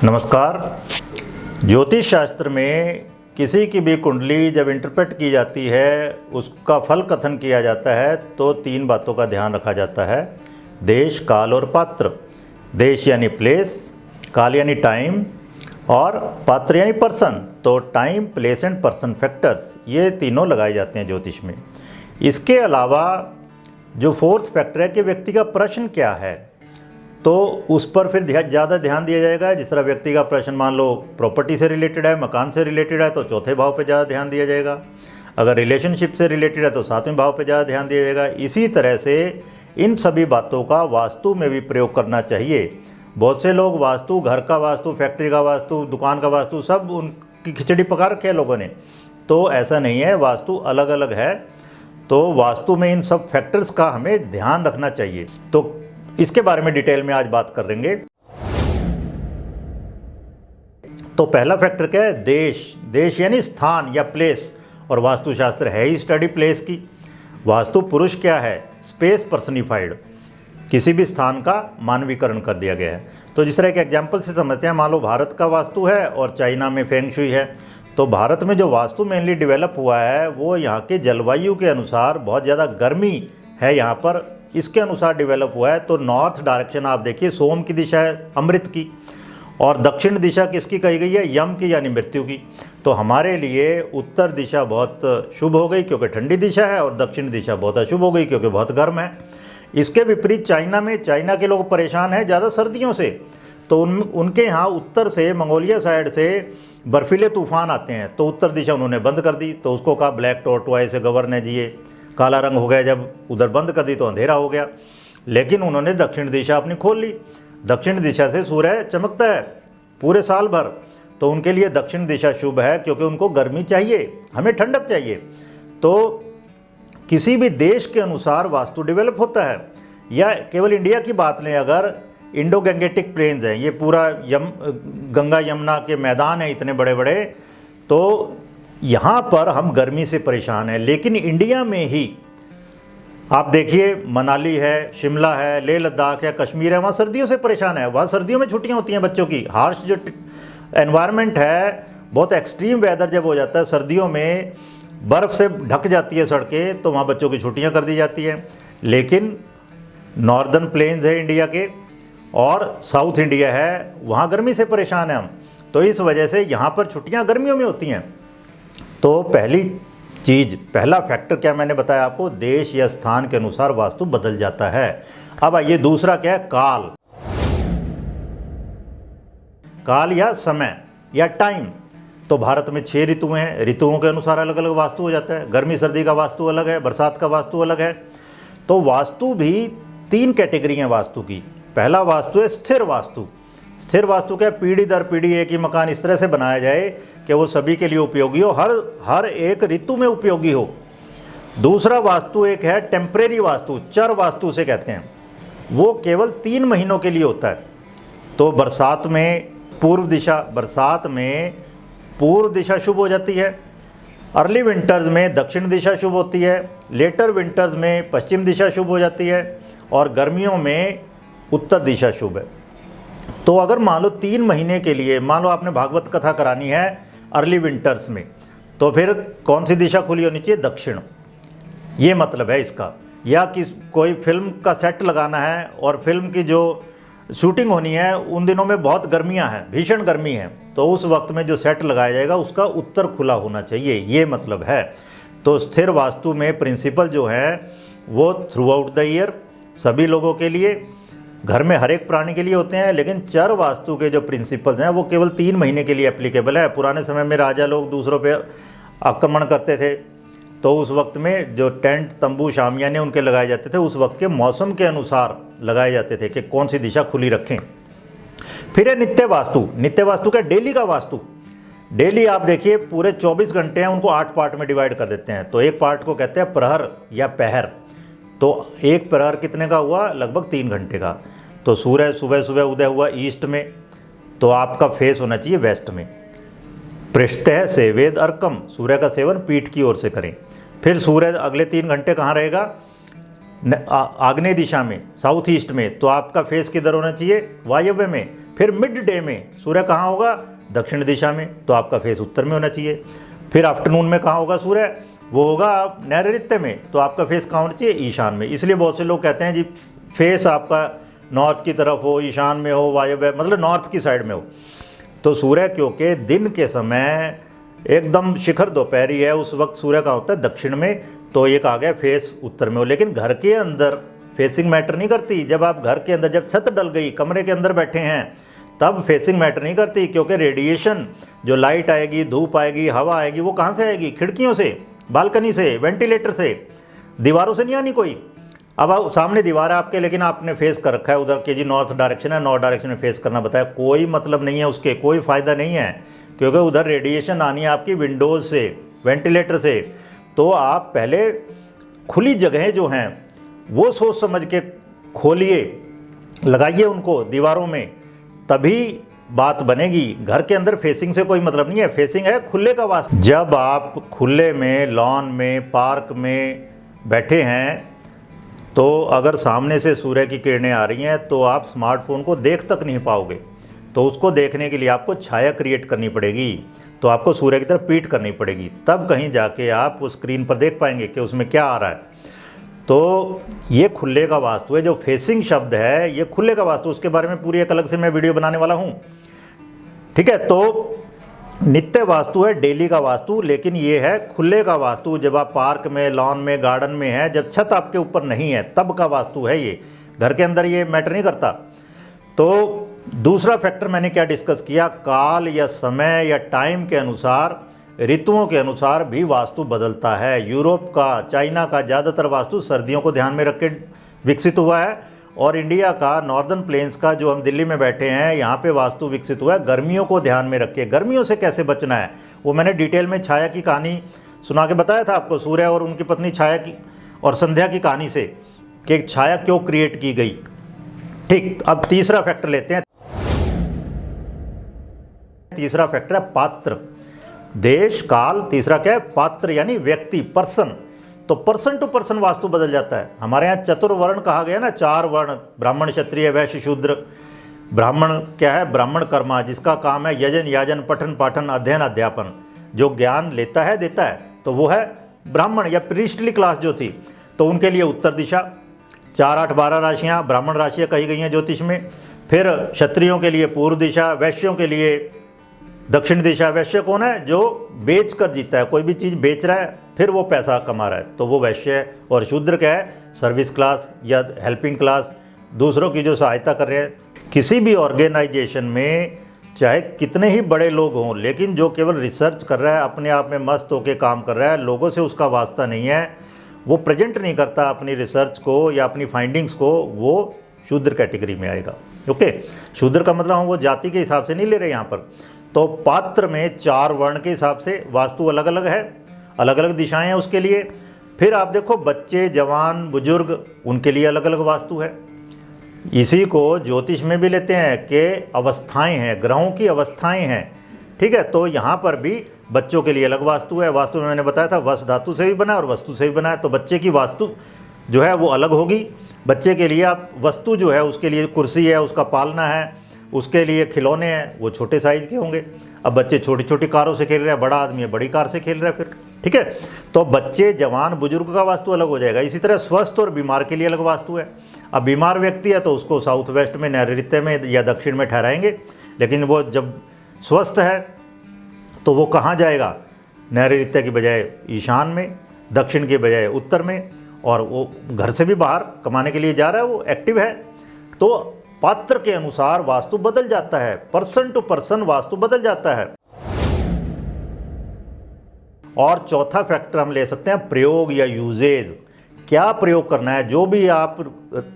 नमस्कार। ज्योतिष शास्त्र में किसी की भी कुंडली जब इंटरप्रेट की जाती है, उसका फल कथन किया जाता है तो तीन बातों का ध्यान रखा जाता है। देश, काल और पात्र। देश यानी प्लेस, काल यानी टाइम और पात्र यानी पर्सन। तो time, place and person factors, ये तीनों लगाए जाते हैं ज्योतिष में। इसके अलावा जो फोर्थ फैक्टर है कि व्यक्ति का प्रश्न क्या है, तो उस पर फिर ज़्यादा ध्यान दिया जाएगा। जिस तरह व्यक्ति का प्रश्न मान लो प्रॉपर्टी से रिलेटेड है, मकान से रिलेटेड है, तो चौथे भाव पे ज़्यादा ध्यान दिया जाएगा। अगर रिलेशनशिप से रिलेटेड है तो सातवें भाव पे ज़्यादा ध्यान दिया जाएगा। इसी तरह से इन सभी बातों का वास्तु में भी प्रयोग करना चाहिए। बहुत से लोग वास्तु, घर का वास्तु, फैक्ट्री का वास्तु, दुकान का वास्तु, सब उनकी खिचड़ी पका रखे है लोगों ने। तो ऐसा नहीं है, वास्तु अलग अलग है। तो वास्तु में इन सब फैक्टर्स का हमें ध्यान रखना चाहिए। तो इसके बारे में डिटेल में आज बात करेंगे। तो पहला फैक्टर क्या है? देश। देश यानी स्थान या प्लेस, और वास्तुशास्त्र है ही स्टडी प्लेस की। वास्तु पुरुष क्या है? Space personified. किसी भी स्थान का मानवीकरण कर दिया गया है। तो जिस तरह के एग्जाम्पल से समझते हैं, मान लो भारत का वास्तु है और चाइना में फेंग शुई है। तो भारत में जो वास्तु मेनली डेवलप हुआ है वो यहाँ के जलवायु के अनुसार, बहुत ज़्यादा गर्मी है यहाँ पर, इसके अनुसार डेवलप हुआ है। तो नॉर्थ डायरेक्शन आप देखिए, सोम की दिशा है अमृत की, और दक्षिण दिशा किसकी कही गई है? यम की, यानी मृत्यु की। तो हमारे लिए उत्तर दिशा बहुत शुभ हो गई क्योंकि ठंडी दिशा है, और दक्षिण दिशा बहुत अशुभ हो गई क्योंकि बहुत गर्म है। इसके विपरीत चाइना में, चाइना के लोग परेशान हैं ज़्यादा सर्दियों से। तो उनके यहाँ उत्तर से, मंगोलिया साइड से बर्फीले तूफान आते हैं, तो उत्तर दिशा उन्होंने बंद कर दी। तो उसको कहा ब्लैक टॉर्टोइस से गवर्न है जी, ये काला रंग हो गया। जब उधर बंद कर दी तो अंधेरा हो गया। लेकिन उन्होंने दक्षिण दिशा अपनी खोल ली। दक्षिण दिशा से सूर्य चमकता है पूरे साल भर। तो उनके लिए दक्षिण दिशा शुभ है क्योंकि उनको गर्मी चाहिए, हमें ठंडक चाहिए। तो किसी भी देश के अनुसार वास्तु डेवलप होता है। या केवल इंडिया की बात लें, अगर इंडो गैंगेटिक प्लेन्स हैं, ये पूरा गंगा यमुना के मैदान हैं इतने बड़े बड़े, तो यहाँ पर हम गर्मी से परेशान हैं। लेकिन इंडिया में ही आप देखिए, मनाली है, शिमला है, लेह लद्दाख है, कश्मीर है, वहाँ सर्दियों से परेशान है। वहाँ सर्दियों में छुट्टियाँ होती हैं बच्चों की। हार्श जो एनवायरनमेंट है, बहुत एक्सट्रीम वेदर जब हो जाता है, सर्दियों में बर्फ़ से ढक जाती है सड़कें, तो वहाँ बच्चों की छुट्टियाँ कर दी जाती हैं। लेकिन नॉर्दर्न प्लेन्स है इंडिया के, और साउथ इंडिया है, वहाँ गर्मी से परेशान है हम। तो इस वजह से यहाँ पर छुट्टियाँ गर्मियों में होती हैं। तो पहली चीज़, पहला फैक्टर क्या मैंने बताया आपको? देश या स्थान के अनुसार वास्तु बदल जाता है। अब आइए दूसरा क्या है? काल। काल या समय या टाइम। तो भारत में 6 ऋतुएं हैं, ऋतुओं के अनुसार अलग अलग वास्तु हो जाता है। गर्मी सर्दी का वास्तु अलग है, बरसात का वास्तु अलग है। तो वास्तु भी 3 कैटेगरी हैं वास्तु की। पहला वास्तु है स्थिर वास्तु। स्थिर वास्तु क्या? पीढ़ी दर पीढ़ी एक ही मकान इस तरह से बनाया जाए कि वो सभी के लिए उपयोगी हो, हर एक ऋतु में उपयोगी हो। दूसरा वास्तु एक है टेम्परेरी वास्तु, चर वास्तु से कहते हैं। वो केवल 3 महीनों के लिए होता है। तो बरसात में पूर्व दिशा शुभ हो जाती है। अर्ली विंटर्स में दक्षिण दिशा शुभ होती है। लेटर विंटर्स में पश्चिम दिशा शुभ हो जाती है, और गर्मियों में उत्तर दिशा शुभ है। तो अगर मान लो 3 महीने के लिए, मान लो आपने भागवत कथा करानी है अर्ली विंटर्स में, तो फिर कौन सी दिशा खुली होनी चाहिए? दक्षिण। ये मतलब है इसका। या कि कोई फिल्म का सेट लगाना है और फिल्म की जो शूटिंग होनी है उन दिनों में बहुत गर्मियां हैं, भीषण गर्मी है, तो उस वक्त में जो सेट लगाया जाएगा उसका उत्तर खुला होना चाहिए। ये मतलब है। तो स्थिर वास्तु में प्रिंसिपल जो है वो थ्रू आउट द ईयर, सभी लोगों के लिए, घर में हर एक प्राणी के लिए होते हैं। लेकिन चर वास्तु के जो प्रिंसिपल्स हैं वो केवल 3 महीने के लिए एप्लीकेबल है। पुराने समय में राजा लोग दूसरों पे आक्रमण करते थे, तो उस वक्त में जो टेंट, तंबू, शामियाने उनके लगाए जाते थे, उस वक्त के मौसम के अनुसार लगाए जाते थे कि कौन सी दिशा खुली रखें। फिर है नित्य वास्तु। नित्य वास्तु का डेली का वास्तु। डेली आप देखिए पूरे 24 घंटे हैं, उनको 8 पार्ट में डिवाइड कर देते हैं। तो एक पार्ट को कहते हैं प्रहर या पहर। तो एक प्रहर कितने का हुआ? लगभग 3 घंटे का। तो सूर्य सुबह सुबह उदय हुआ ईस्ट में, तो आपका फेस होना चाहिए वेस्ट में। पृष्ठतः सेवेद अर्कम, सूर्य का सेवन पीठ की ओर से करें। फिर सूर्य अगले 3 घंटे कहाँ रहेगा? आग्नेय दिशा में, साउथ ईस्ट में। तो आपका फेस किधर होना चाहिए? वायव्य में। फिर मिड डे में सूर्य कहाँ होगा, दक्षिण दिशा में, तो आपका फेस उत्तर में होना चाहिए। फिर आफ्टरनून में कहाँ होगा सूर्य, वो होगा नैऋत्य में, तो आपका फेस कहाँ होना चाहिए, ईशान में। इसलिए बहुत से लोग कहते हैं जी फेस आपका नॉर्थ की तरफ हो, ईशान में हो, वायव्य मतलब नॉर्थ की साइड में हो। तो सूर्य क्योंकि दिन के समय एकदम शिखर दोपहरी है, उस वक्त सूर्य का होता है दक्षिण में, तो एक आ गया फेस उत्तर में हो। लेकिन घर के अंदर फेसिंग मैटर नहीं करती। जब आप घर के अंदर, जब छत डल गई, कमरे के अंदर बैठे हैं, तब फेसिंग मैटर नहीं करती, क्योंकि रेडिएशन जो लाइट आएगी, धूप आएगी, हवा आएगी, वो कहाँ से आएगी, खिड़कियों से, बालकनी से, वेंटिलेटर से, दीवारों से नहीं आनी कोई। अब आप सामने दीवार है आपके, लेकिन आपने फेस कर रखा है उधर के जी नॉर्थ डायरेक्शन है, नॉर्थ डायरेक्शन में फेस करना बताया, कोई मतलब नहीं है उसके, कोई फ़ायदा नहीं है, क्योंकि उधर रेडिएशन आनी है आपकी विंडोज़ से, वेंटिलेटर से। तो आप पहले खुली जगहें जो हैं वो सोच समझ के खोलिए, लगाइए उनको दीवारों में, तभी बात बनेगी। घर के अंदर फेसिंग से कोई मतलब नहीं है, फेसिंग है खुले का वास्ता। जब आप खुले में, लॉन में, पार्क में बैठे हैं, तो अगर सामने से सूर्य की किरणें आ रही हैं तो आप स्मार्टफोन को देख तक नहीं पाओगे। तो उसको देखने के लिए आपको छाया क्रिएट करनी पड़ेगी, तो आपको सूर्य की तरफ पीठ करनी पड़ेगी, तब कहीं जाके आप उस स्क्रीन पर देख पाएंगे कि उसमें क्या आ रहा है। तो ये खुले का वास्तु है, जो फेसिंग शब्द है ये खुले का वास्तु, उसके बारे में पूरी एक अलग से मैं वीडियो बनाने वाला हूँ, ठीक है। तो नित्य वास्तु है, डेली का वास्तु, लेकिन ये है खुले का वास्तु। जब आप पार्क में, लॉन में, गार्डन में है, जब छत आपके ऊपर नहीं है, तब का वास्तु है ये। घर के अंदर ये मैटर नहीं करता। तो दूसरा फैक्टर मैंने क्या डिस्कस किया, काल या समय या टाइम के अनुसार, ऋतुओं के अनुसार भी वास्तु बदलता है। यूरोप का, चाइना का ज़्यादातर वास्तु सर्दियों को ध्यान में रख के विकसित हुआ है, और इंडिया का नॉर्दर्न प्लेन्स का, जो हम दिल्ली में बैठे हैं, यहाँ पे वास्तु विकसित हुआ है गर्मियों को ध्यान में रख के। गर्मियों से कैसे बचना है वो मैंने डिटेल में छाया की कहानी सुना के बताया था आपको, सूर्य और उनकी पत्नी छाया की और संध्या की कहानी से, कि छाया क्यों क्रिएट की गई। ठीक, अब तीसरा फैक्टर लेते हैं। तीसरा फैक्टर है पात्र, देश, काल। तीसरा क्या है, पात्र यानी व्यक्ति, पर्सन। तो पर्सन टू पर्सन वास्तु बदल जाता है। हमारे यहाँ चतुर्वर्ण कहा गया ना, 4 वर्ण, ब्राह्मण, क्षत्रिय, वैश्य, शूद्र। ब्राह्मण क्या है, ब्राह्मण कर्मा, जिसका काम है यजन, याजन, पठन, पाठन, अध्ययन, अध्यापन, जो ज्ञान लेता है, देता है, तो वो है ब्राह्मण या प्रीस्टली क्लास जो थी। तो उनके लिए उत्तर दिशा, 4, 8, 12 राशियाँ ब्राह्मण राशियाँ कही गई हैं ज्योतिष में। फिर क्षत्रियों के लिए पूर्व दिशा, वैश्यों के लिए दक्षिण दिशा। वैश्य कौन है, जो बेच कर जीता है, कोई भी चीज़ बेच रहा है फिर वो पैसा कमा रहा है, तो वो वैश्य है। और शूद्र क्या है, सर्विस क्लास या हेल्पिंग क्लास, दूसरों की जो सहायता कर रहे हैं। किसी भी ऑर्गेनाइजेशन में चाहे कितने ही बड़े लोग हों, लेकिन जो केवल रिसर्च कर रहा है, अपने आप में मस्त होकर काम कर रहा है, लोगों से उसका वास्ता नहीं है, वो प्रेजेंट नहीं करता अपनी रिसर्च को या अपनी फाइंडिंग्स को, वो शूद्र कैटेगरी में आएगा। ओके, शूद्र का मतलब हम वो जाति के हिसाब से नहीं ले रहे यहाँ पर। तो पात्र में 4 वर्ण के हिसाब से वास्तु अलग अलग है, अलग अलग दिशाएं हैं उसके लिए। फिर आप देखो बच्चे, जवान, बुजुर्ग, उनके लिए अलग अलग वास्तु है। इसी को ज्योतिष में भी लेते हैं कि अवस्थाएं हैं, ग्रहों की अवस्थाएं हैं, ठीक है। तो यहाँ पर भी बच्चों के लिए अलग वास्तु है। वास्तु में मैंने बताया था वस धातु से भी बना और वस्तु से भी बना है, तो बच्चे की वास्तु जो है वो अलग होगी। बच्चे के लिए आप वस्तु जो है, उसके लिए कुर्सी है, उसका पालना है, उसके लिए खिलौने हैं, वो छोटे साइज़ के होंगे। अब बच्चे छोटी छोटी कारों से खेल रहे हैं, बड़ा आदमी है बड़ी कार से खेल रहा है फिर, ठीक है। तो बच्चे, जवान, बुजुर्ग का वास्तु अलग हो जाएगा। इसी तरह स्वस्थ और बीमार के लिए अलग वास्तु है। अब बीमार व्यक्ति है तो उसको साउथ वेस्ट में, नैऋत्य में या दक्षिण में ठहराएंगे, लेकिन वो जब स्वस्थ है तो वो कहाँ जाएगा, नैऋत्य की बजाय ईशान में, दक्षिण की बजाय उत्तर में, और वो घर से भी बाहर कमाने के लिए जा रहा है, वो एक्टिव है। तो पात्र के अनुसार वास्तु बदल जाता है, पर्सन टू पर्सन वास्तु बदल जाता है। और चौथा फैक्टर हम ले सकते हैं प्रयोग या यूजेज। क्या प्रयोग करना है, जो भी आप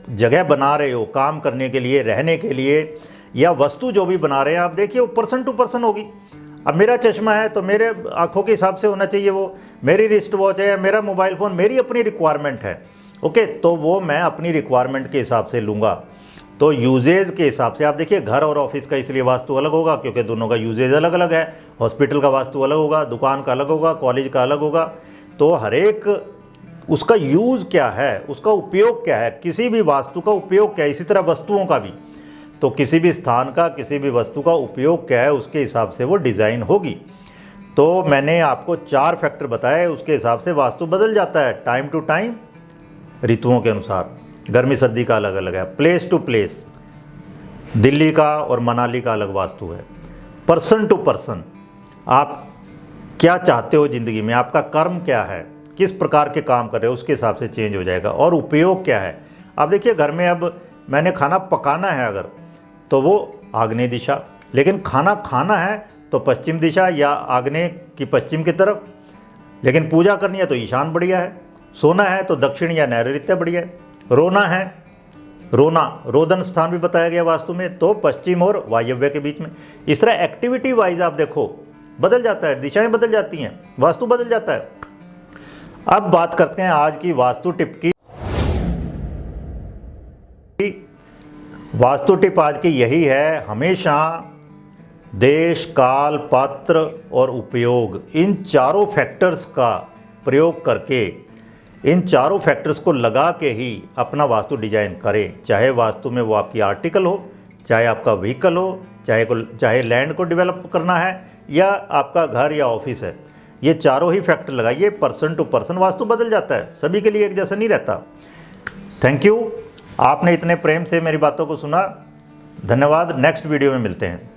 जगह बना रहे हो काम करने के लिए, रहने के लिए, या वस्तु जो भी बना रहे हैं, आप देखिए वो पर्सन टू पर्सन होगी। अब मेरा चश्मा है तो मेरे आंखों के हिसाब से होना चाहिए, वो मेरी रिस्ट वॉच है, मेरा मोबाइल फ़ोन, मेरी अपनी रिक्वायरमेंट है, ओके, तो वो मैं अपनी रिक्वायरमेंट के हिसाब से लूँगा। तो यूजेज के हिसाब से आप देखिए, घर और ऑफिस का इसलिए वास्तु अलग होगा क्योंकि दोनों का यूजेज अलग अलग है। हॉस्पिटल का वास्तु अलग होगा, दुकान का अलग होगा, कॉलेज का अलग होगा। तो हर एक उसका यूज़ क्या है, उसका उपयोग क्या है, किसी भी वास्तु का उपयोग क्या है, इसी तरह वस्तुओं का भी। तो किसी भी स्थान का, किसी भी वस्तु का उपयोग क्या है, उसके हिसाब से वो डिज़ाइन होगी। तो मैंने आपको 4 फैक्टर बताए, उसके हिसाब से वास्तु बदल जाता है टाइम टू टाइम, ऋतुओं के अनुसार। गर्मी सर्दी का अलग अलग है, प्लेस टू प्लेस, दिल्ली का और मनाली का अलग वास्तु है। पर्सन टू पर्सन, आप क्या चाहते हो ज़िंदगी में, आपका कर्म क्या है, किस प्रकार के काम कर रहे हो, उसके हिसाब से चेंज हो जाएगा। और उपयोग क्या है, आप देखिए घर में अब मैंने खाना पकाना है अगर, तो वो आग्नेय दिशा, लेकिन खाना खाना है तो पश्चिम दिशा या आग्नेय की पश्चिम की तरफ, लेकिन पूजा करनी है तो ईशान बढ़िया है, सोना है तो दक्षिण या नैऋत्य बढ़िया है, रोना है, रोना रोदन स्थान भी बताया गया वास्तु में, तो पश्चिम और वायव्य के बीच में। इस तरह एक्टिविटी वाइज आप देखो बदल जाता है, दिशाएं बदल जाती हैं, वास्तु बदल जाता है। अब बात करते हैं आज की वास्तु टिप की। वास्तु टिप आज की यही है, हमेशा देश, काल, पात्र और उपयोग, इन चारों फैक्टर्स का प्रयोग करके, इन चारों फैक्टर्स को लगा के ही अपना वास्तु डिजाइन करें। चाहे वास्तु में वो आपकी आर्टिकल हो, चाहे आपका व्हीकल हो, चाहे लैंड को डेवलप करना है, या आपका घर या ऑफिस है, ये चारों ही फैक्टर लगाइए। पर्सन टू पर्सन वास्तु बदल जाता है, सभी के लिए एक जैसा नहीं रहता। थैंक यू, आपने इतने प्रेम से मेरी बातों को सुना, धन्यवाद। नेक्स्ट वीडियो में मिलते हैं।